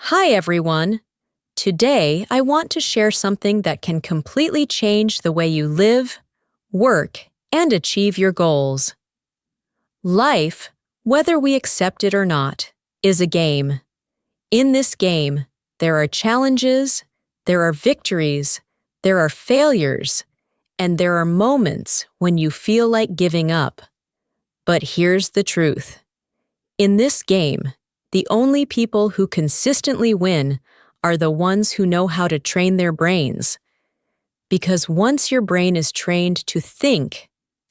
Hi, everyone. Today, I want to share something that can completely change the way you live, work, and achieve your goals. Life, whether we accept it or not, is a game. In this game, there are challenges, there are victories, there are failures, and there are moments when you feel like giving up. But here's the truth. In this game, the only people who consistently win are the ones who know how to train their brains. Because once your brain is trained to think,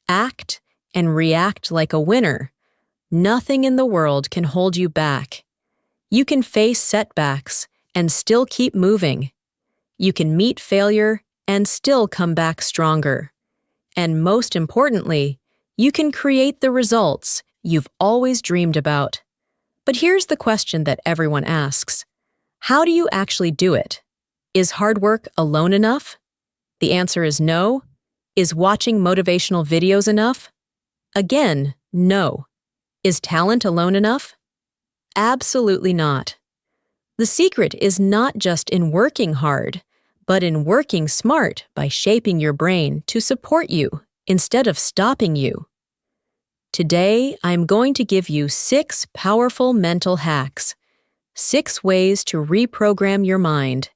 act, and react like a winner, nothing in the world can hold you back. You can face setbacks and still keep moving. You can meet failure and still come back stronger. And most importantly, you can create the results you've always dreamed about. But here's the question that everyone asks. How do you actually do it? Is hard work alone enough? The answer is no. Is watching motivational videos enough? Again, no. Is talent alone enough? Absolutely not. The secret is not just in working hard, but in working smart by shaping your brain to support you instead of stopping you. Today, I'm going to give you 6 powerful mental hacks, 6 ways to reprogram your mind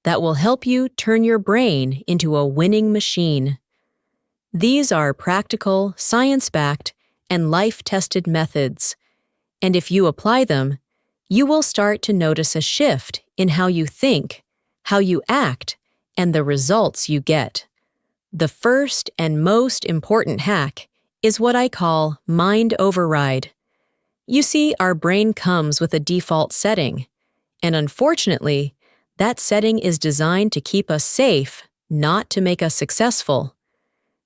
that will help you turn your brain into a winning machine. These are practical, science-backed, and life-tested methods, and if you apply them, you will start to notice a shift in how you think, how you act, and the results you get. The first and most important hack is what I call mind override. You see, our brain comes with a default setting, and unfortunately, that setting is designed to keep us safe, not to make us successful.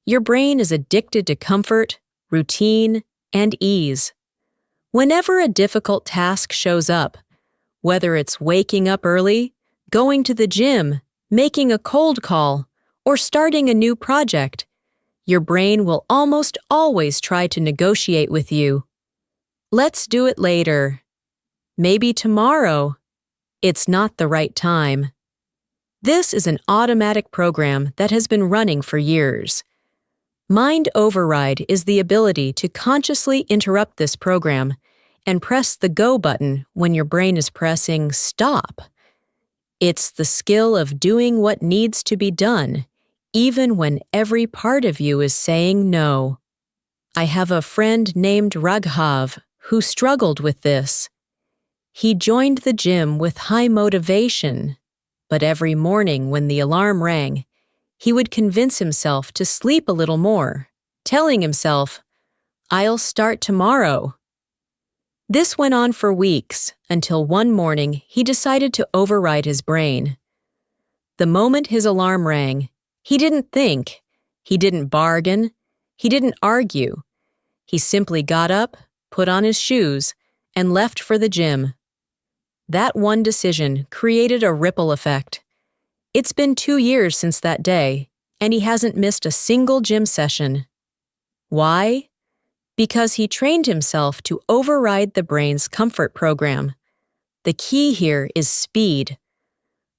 Your brain is addicted to comfort, routine, and ease. Whenever a difficult task shows up, whether it's waking up early, going to the gym, making a cold call, or starting a new project, your brain will almost always try to negotiate with you. Let's do it later. Maybe tomorrow. It's not the right time. This is an automatic program that has been running for years. Mind override is the ability to consciously interrupt this program and press the go button when your brain is pressing stop. It's the skill of doing what needs to be done, even when every part of you is saying no. I have a friend named Raghav who struggled with this. He joined the gym with high motivation, but every morning when the alarm rang, he would convince himself to sleep a little more, telling himself, "I'll start tomorrow." This went on for weeks until one morning he decided to override his brain. The moment his alarm rang, he didn't think, he didn't bargain, he didn't argue. He simply got up, put on his shoes, and left for the gym. That one decision created a ripple effect. It's been 2 years since that day, and he hasn't missed a single gym session. Why? Because he trained himself to override the brain's comfort program. The key here is speed.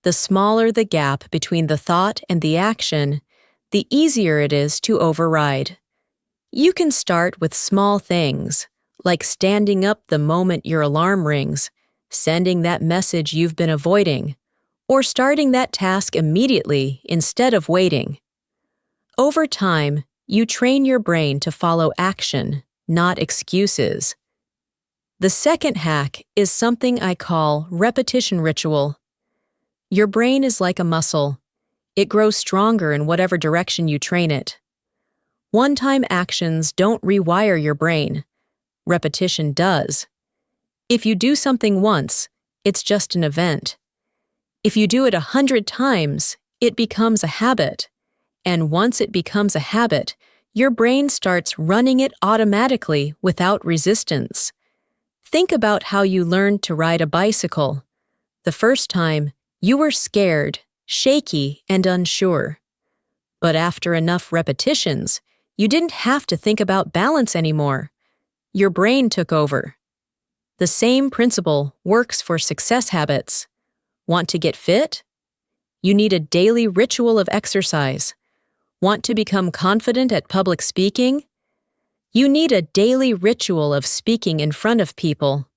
The smaller the gap between the thought and the action, the easier it is to override. You can start with small things, like standing up the moment your alarm rings, sending that message you've been avoiding, or starting that task immediately instead of waiting. Over time, you train your brain to follow action, not excuses. The second hack is something I call repetition ritual. Your brain is like a muscle. It grows stronger in whatever direction you train it. One-time actions don't rewire your brain. Repetition does. If you do something once, it's just an event. If you do it 100 times, it becomes a habit. And once it becomes a habit, your brain starts running it automatically without resistance. Think about how you learned to ride a bicycle. The first time, you were scared, shaky, and unsure. But after enough repetitions, you didn't have to think about balance anymore. Your brain took over. The same principle works for success habits. Want to get fit? You need a daily ritual of exercise. Want to become confident at public speaking? You need a daily ritual of speaking in front of people.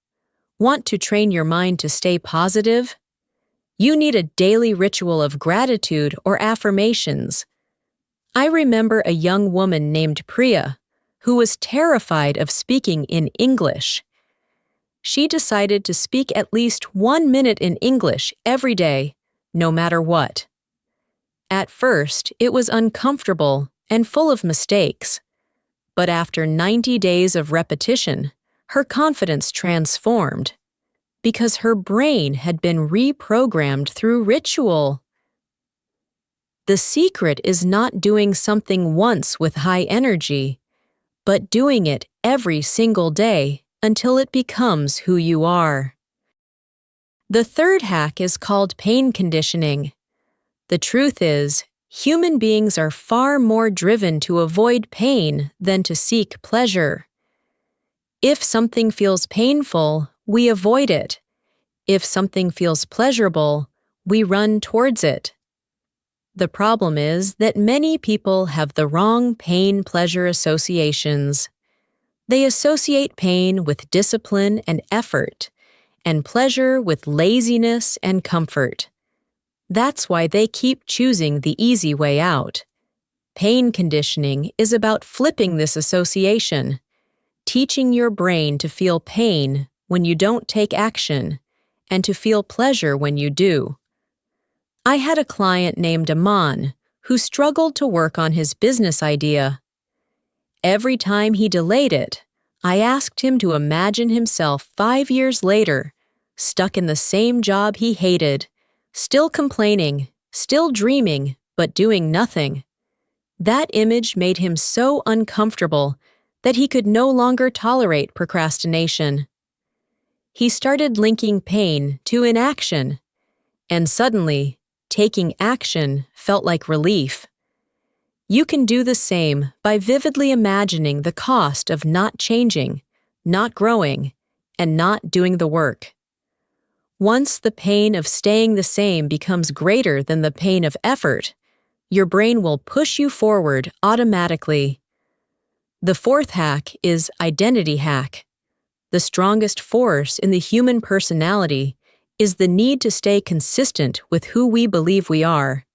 Want to train your mind to stay positive? You need a daily ritual of gratitude or affirmations. I remember a young woman named Priya who was terrified of speaking in English. She decided to speak at least 1 minute in English every day, no matter what. At first, it was uncomfortable and full of mistakes. But after 90 days of repetition, her confidence transformed because her brain had been reprogrammed through ritual. The secret is not doing something once with high energy, but doing it every single day until it becomes who you are. The third hack is called pain conditioning. The truth is, human beings are far more driven to avoid pain than to seek pleasure. If something feels painful, we avoid it. If something feels pleasurable, we run towards it. The problem is that many people have the wrong pain-pleasure associations. They associate pain with discipline and effort, and pleasure with laziness and comfort. That's why they keep choosing the easy way out. Pain conditioning is about flipping this association, teaching your brain to feel pain when you don't take action, and to feel pleasure when you do. I had a client named Aman who struggled to work on his business idea. Every time he delayed it, I asked him to imagine himself 5 years later, stuck in the same job he hated, still complaining, still dreaming, but doing nothing. That image made him so uncomfortable that he could no longer tolerate procrastination. He started linking pain to inaction, and suddenly, taking action felt like relief. You can do the same by vividly imagining the cost of not changing, not growing, and not doing the work. Once the pain of staying the same becomes greater than the pain of effort, your brain will push you forward automatically. The fourth hack is identity hack. The strongest force in the human personality is the need to stay consistent with who we believe we are.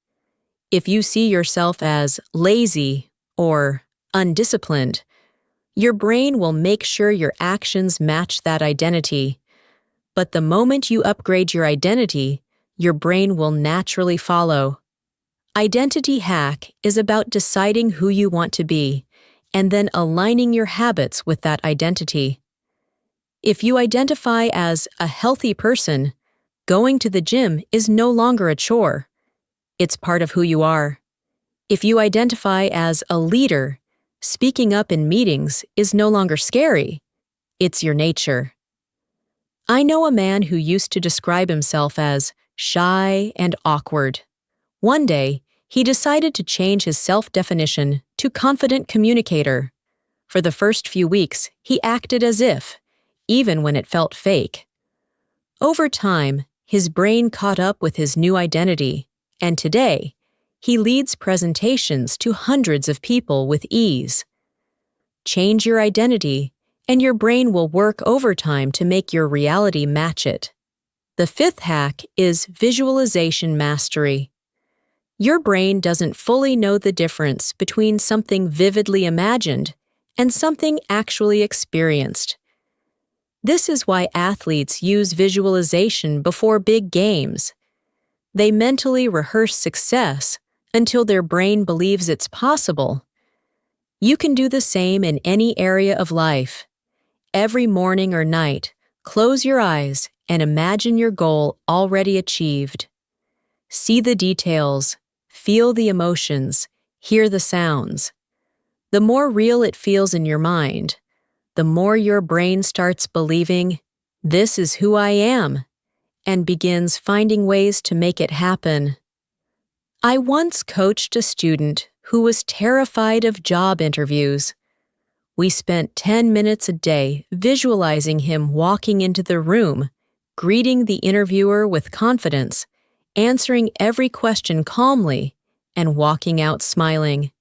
If you see yourself as lazy or undisciplined, your brain will make sure your actions match that identity. But the moment you upgrade your identity, your brain will naturally follow. Identity hack is about deciding who you want to be and then aligning your habits with that identity. If you identify as a healthy person, going to the gym is no longer a chore. It's part of who you are. If you identify as a leader, speaking up in meetings is no longer scary. It's your nature. I know a man who used to describe himself as shy and awkward. One day, he decided to change his self-definition to confident communicator. For the first few weeks, he acted as if, even when it felt fake. Over time, his brain caught up with his new identity, and today, he leads presentations to hundreds of people with ease. Change your identity, and your brain will work overtime to make your reality match it. The fifth hack is visualization mastery. Your brain doesn't fully know the difference between something vividly imagined and something actually experienced. This is why athletes use visualization before big games. They mentally rehearse success until their brain believes it's possible. You can do the same in any area of life. Every morning or night, close your eyes and imagine your goal already achieved. See the details, feel the emotions, hear the sounds. The more real it feels in your mind, the more your brain starts believing, "This is who I am," and begins finding ways to make it happen. I once coached a student who was terrified of job interviews. We spent 10 minutes a day visualizing him walking into the room, greeting the interviewer with confidence, answering every question calmly, and walking out smiling.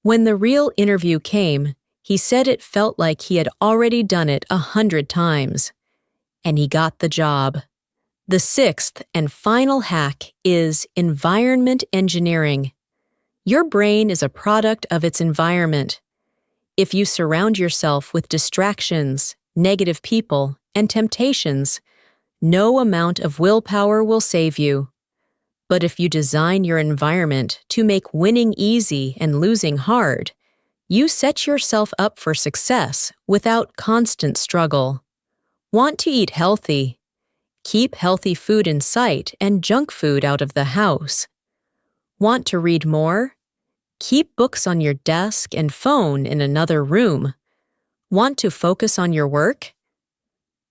When the real interview came, he said it felt like he had already done it 100 times. And he got the job. The sixth and final hack is environment engineering. Your brain is a product of its environment. If you surround yourself with distractions, negative people, and temptations, no amount of willpower will save you. But if you design your environment to make winning easy and losing hard, you set yourself up for success without constant struggle. Want to eat healthy? Keep healthy food in sight and junk food out of the house. Want to read more? Keep books on your desk and phone in another room. Want to focus on your work?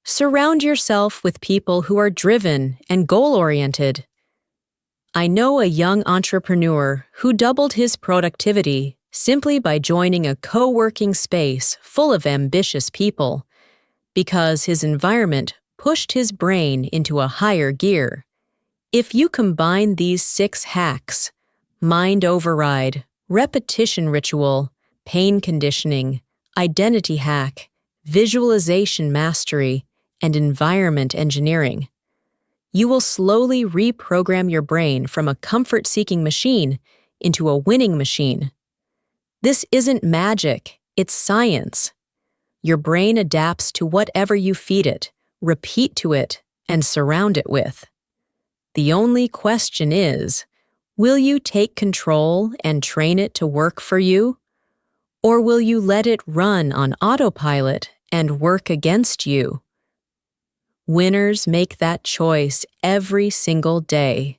Surround yourself with people who are driven and goal-oriented. I know a young entrepreneur who doubled his productivity simply by joining a co-working space full of ambitious people, because his environment pushed his brain into a higher gear. If you combine these 6 hacks, mind override, repetition ritual, pain conditioning, identity hack, visualization mastery, and environment engineering, you will slowly reprogram your brain from a comfort-seeking machine into a winning machine. This isn't magic, it's science. Your brain adapts to whatever you feed it, repeat to it, and surround it with. The only question is, will you take control and train it to work for you? Or will you let it run on autopilot and work against you? Winners make that choice every single day.